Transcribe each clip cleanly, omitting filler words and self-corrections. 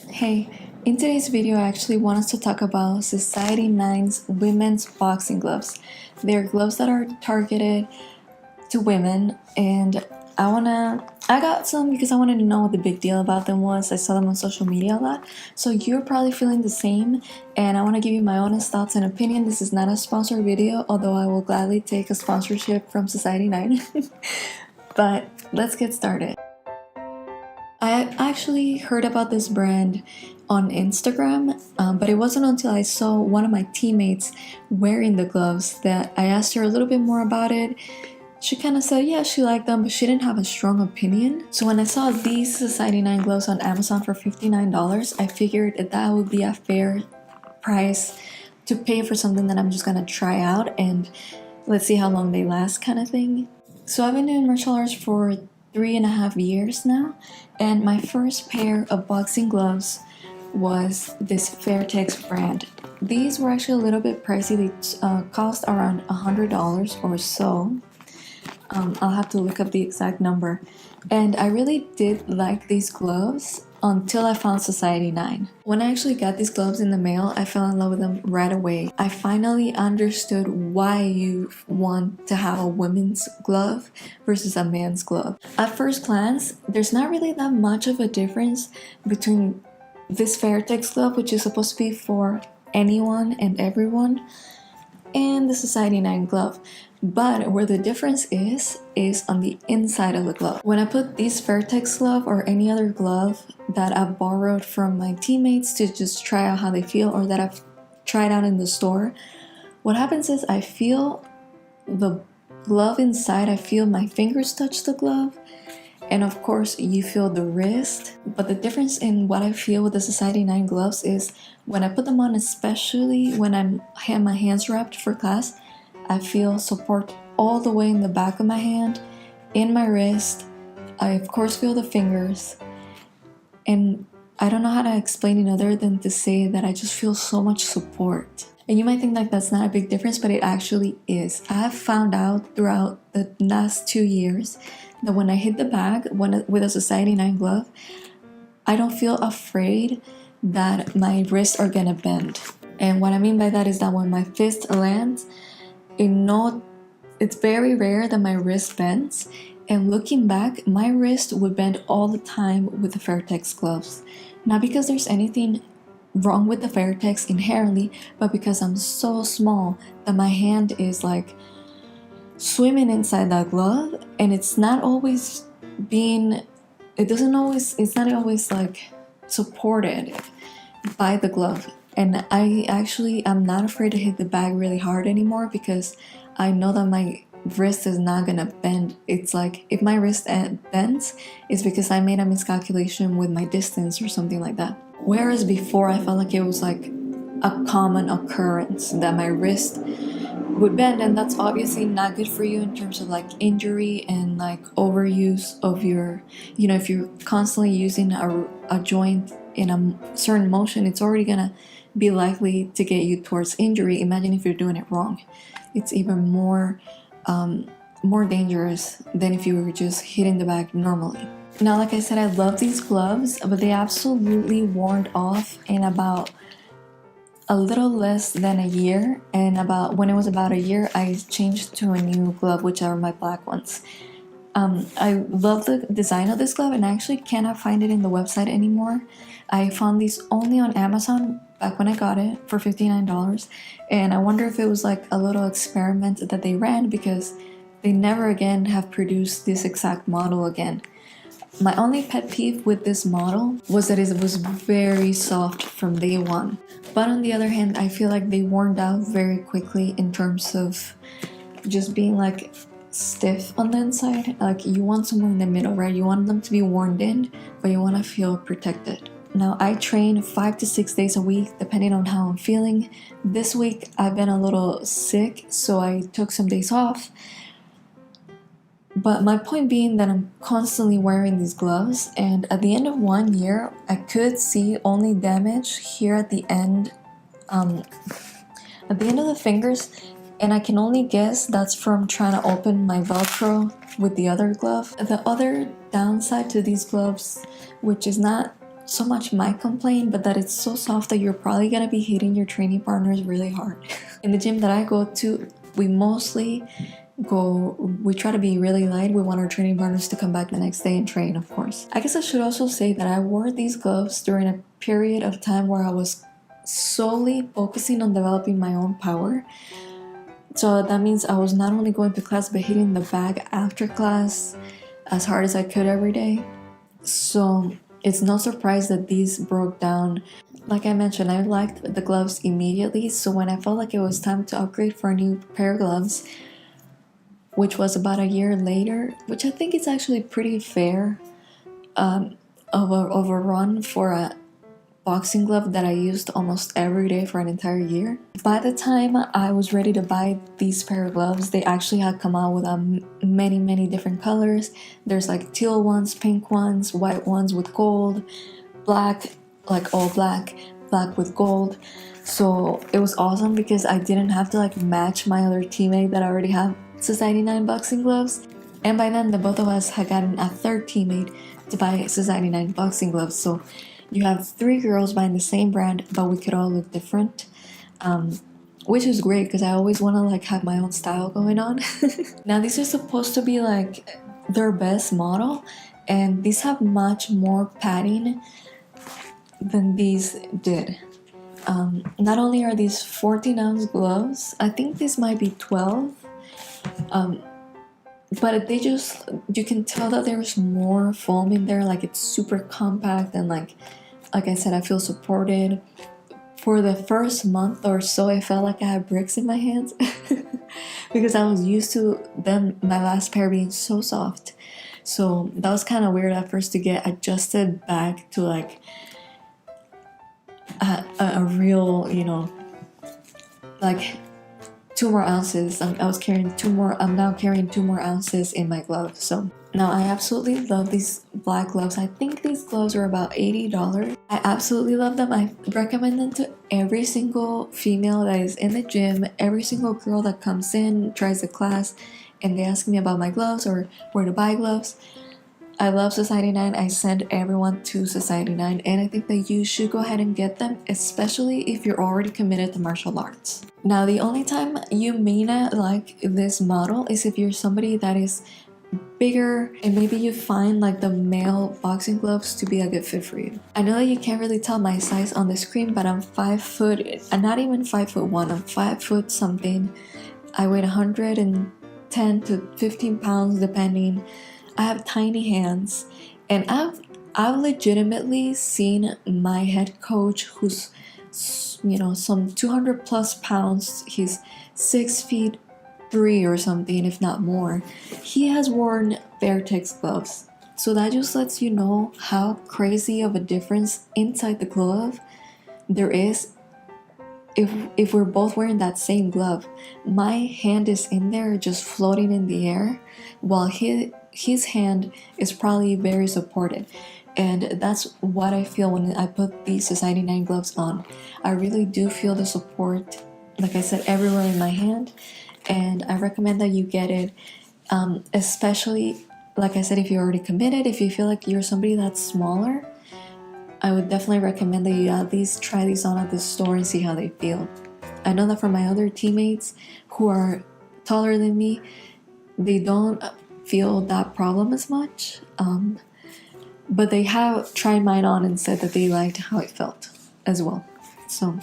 Hey, in today's video I actually want us to talk about Society 9's women's boxing gloves. They're gloves that are targeted to women, and I got some because I wanted to know what the big deal about them was. I saw them on social media a lot, so you're probably feeling the same, and I want to give you my honest thoughts and opinion. This is not a sponsored video, although I will gladly take a sponsorship from Society 9. But let's get started. I actually heard about this brand on Instagram, but it wasn't until I saw one of my teammates wearing the gloves that I asked her a little bit more about it. She kind of said, yeah, she liked them, but she didn't have a strong opinion. So when I saw these Society 9 gloves on Amazon for $59, I figured that would be a fair price to pay for something that I'm just gonna try out and let's see how long they last kind of thing. So I've been doing martial arts for 3.5 years now, and my first pair of boxing gloves was this Fairtex brand. These were actually a little bit pricey. They cost around $100 or so. I'll have to look up the exact number. And I really did like these gloves until I found Society 9. When I actually got these gloves in the mail, I fell in love with them right away. I finally understood why you want to have a women's glove versus a man's glove. At first glance, there's not really that much of a difference between this Fairtex glove, which is supposed to be for anyone and everyone, and the Society 9 glove. But where the difference is on the inside of the glove. When I put this Fairtex glove or any other glove that I've borrowed from my teammates to just try out how they feel, or that I've tried out in the store, what happens is I feel the glove inside, I feel my fingers touch the glove, and of course you feel the wrist. But the difference in what I feel with the Society 9 gloves is when I put them on, especially when I have my hands wrapped for class, I feel support all the way in the back of my hand, in my wrist. I of course feel the fingers, and I don't know how to explain it other than to say that I just feel so much support. And you might think like that's not a big difference, but it actually is. I have found out throughout the last 2 years that when I hit the bag with a Society 9 glove, I don't feel afraid that my wrists are gonna bend. And what I mean by that is that when my fist lands, it's very rare that my wrist bends, and looking back, my wrist would bend all the time with the Fairtex gloves. Not because there's anything wrong with the Fairtex inherently, but because I'm so small that my hand is like swimming inside that glove, and it's not always like supported by the glove. And I'm not afraid to hit the bag really hard anymore because I know that my wrist is not gonna bend. It's like if my wrist bends, it's because I made a miscalculation with my distance or something like that. Whereas before I felt like it was like a common occurrence that my wrist would bend, and that's obviously not good for you in terms of like injury and like overuse of your, if you're constantly using a joint in a certain motion, it's already gonna be likely to get you towards injury. Imagine if you're doing it wrong. It's even more dangerous than if you were just hitting the bag normally. Now, like I said, I love these gloves, but they absolutely worn off in about a little less than a year. And when it was about a year, I changed to a new glove, which are my black ones. I love the design of this glove, and I actually cannot find it in the website anymore. I found these only on Amazon back when I got it for $59, and I wonder if it was like a little experiment that they ran, because they never again have produced this exact model again. My only pet peeve with this model was that it was very soft from day one. But on the other hand, I feel like they worn out very quickly in terms of just being like stiff on the inside. Like you want somewhere in the middle, right? You want them to be worn in, but you want to feel protected. Now, I train 5 to 6 days a week depending on how I'm feeling. This week I've been a little sick, so I took some days off. But my point being that I'm constantly wearing these gloves, and at the end of 1 year, I could see only damage here at the end of the fingers, and I can only guess that's from trying to open my Velcro with the other glove. The other downside to these gloves, which is not so much might complain, but that it's so soft that you're probably gonna be hitting your training partners really hard. In the gym that I go to, we try to be really light. We want our training partners to come back the next day and train, of course. I guess I should also say that I wore these gloves during a period of time where I was solely focusing on developing my own power. So that means I was not only going to class but hitting the bag after class as hard as I could every day. So it's no surprise that these broke down. Like I mentioned, I liked the gloves immediately, so when I felt like it was time to upgrade for a new pair of gloves, which was about a year later, which I think is actually pretty fair of a run for a boxing glove that I used almost every day for an entire year. By the time I was ready to buy these pair of gloves, they actually had come out with many different colors. There's like teal ones, pink ones, white ones with gold, black, like all black, black with gold. So it was awesome because I didn't have to like match my other teammate that already had Society 9 boxing gloves. And by then the both of us had gotten a third teammate to buy Society 9 boxing gloves. So you have 3 girls buying the same brand, but we could all look different, which is great because I always want to like have my own style going on. Now these are supposed to be like their best model, and these have much more padding than these did. Not only are these 14-ounce gloves, I think this might be 12, but you can tell that there's more foam in there, like it's super compact, and like I said, I feel supported. For the first month or so, I felt like I had bricks in my hands because I was used to my last pair being so soft. So that was kind of weird at first to get adjusted back to like a real, like 2 more ounces. I'm now carrying 2 more ounces in my glove. So now I absolutely love these black gloves. I think these gloves are about $80. I absolutely love them. I recommend them to every single female that is in the gym, every single girl that comes in, tries the class, and they ask me about my gloves or where to buy gloves. I love Society 9. I send everyone to Society 9, and I think that you should go ahead and get them, especially if you're already committed to martial arts. Now, the only time you may not like this model is if you're somebody that is bigger and maybe you find like the male boxing gloves to be a good fit for you. I know that you can't really tell my size on the screen, but I'm 5 foot, not even 5'1", I'm 5 foot something. I weigh 110 to 15 pounds depending. I have tiny hands, and I've legitimately seen my head coach, who's some 200 plus pounds, he's 6'3" or something, if not more. He has worn Vertex gloves, so that just lets you know how crazy of a difference inside the glove there is. If we're both wearing that same glove, my hand is in there just floating in the air, while his hand is probably very supported. And that's what I feel when I put these Society 9 gloves on. I really do feel the support, like I said, everywhere in my hand, and I recommend that you get it, especially, like I said, if you're already committed. If you feel like you're somebody that's smaller, I would definitely recommend that you at least try these on at the store and see how they feel. I know that for my other teammates who are taller than me, they don't feel that problem as much, but they have tried mine on and said that they liked how it felt as well. So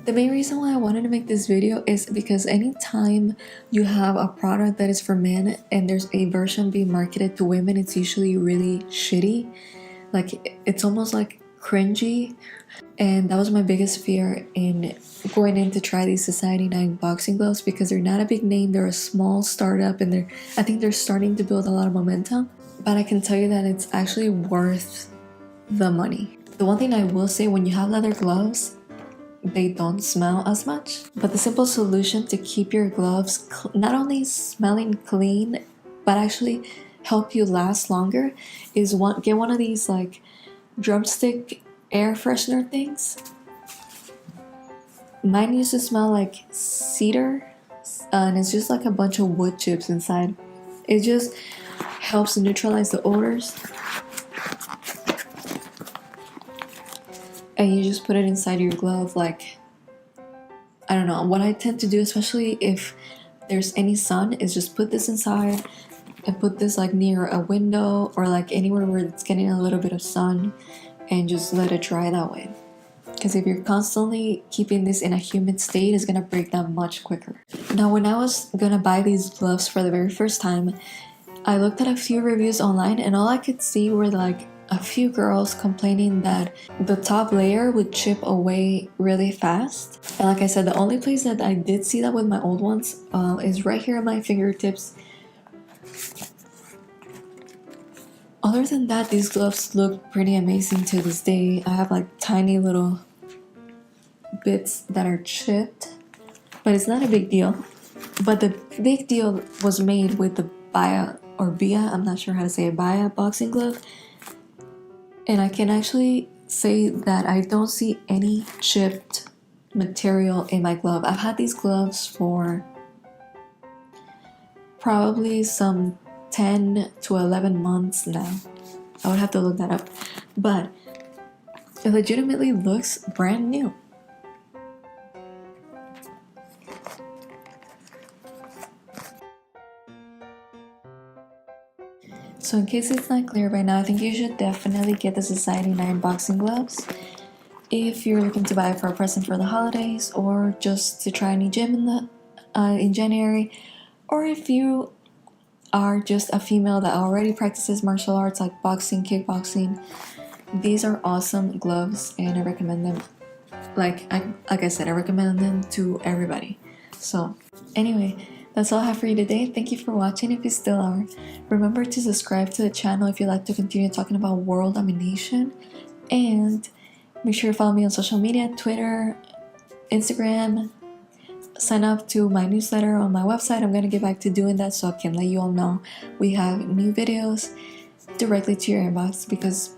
the main reason why I wanted to make this video is because anytime you have a product that is for men and there's a version being marketed to women, it's usually really shitty. Like, it's almost like cringy. And that was my biggest fear in going in to try these Society 9 boxing gloves, because they're not a big name, they're a small startup, and I think they're starting to build a lot of momentum. But I can tell you that it's actually worth the money. The one thing I will say, when you have leather gloves, they don't smell as much. But the simple solution to keep your gloves not only smelling clean, but actually help you last longer is get one of these like drumstick air freshener things. Mine used to smell like cedar, and it's just like a bunch of wood chips inside. It just helps neutralize the odors. and you just put it inside your glove. Like, I don't know, what I tend to do, especially if there's any sun, is just put this inside and put this like near a window or like anywhere where it's getting a little bit of sun, and just let it dry that way. Because if you're constantly keeping this in a humid state, it's gonna break down much quicker. Now, when I was gonna buy these gloves for the very first time, I looked at a few reviews online, and all I could see were like a few girls complaining that the top layer would chip away really fast. And like I said, the only place that I did see that with my old ones is right here at my fingertips. Other than that, these gloves look pretty amazing to this day. I have like tiny little bits that are chipped, but it's not a big deal. But the big deal was made with the Bia, I'm not sure how to say it, Bia Boxing Glove. And I can actually say that I don't see any chipped material in my glove. I've had these gloves for probably some 10 to 11 months now. I would have to look that up. But it legitimately looks brand new. So in case it's not clear by now, I think you should definitely get the Society 9 boxing gloves if you're looking to buy it for a present for the holidays, or just to try a new gym in January, or if you are just a female that already practices martial arts like boxing, kickboxing. These are awesome gloves, and I recommend them. Like I said, I recommend them to everybody. So anyway, that's all I have for you today. Thank you for watching if you still are. Remember to subscribe to the channel if you'd like to continue talking about world domination. And make sure you follow me on social media, Twitter, Instagram. Sign up to my newsletter on my website. I'm going to get back to doing that so I can let you all know we have new videos directly to your inbox, because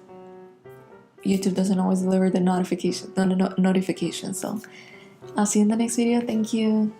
YouTube doesn't always deliver the notification. So I'll see you in the next video. Thank you.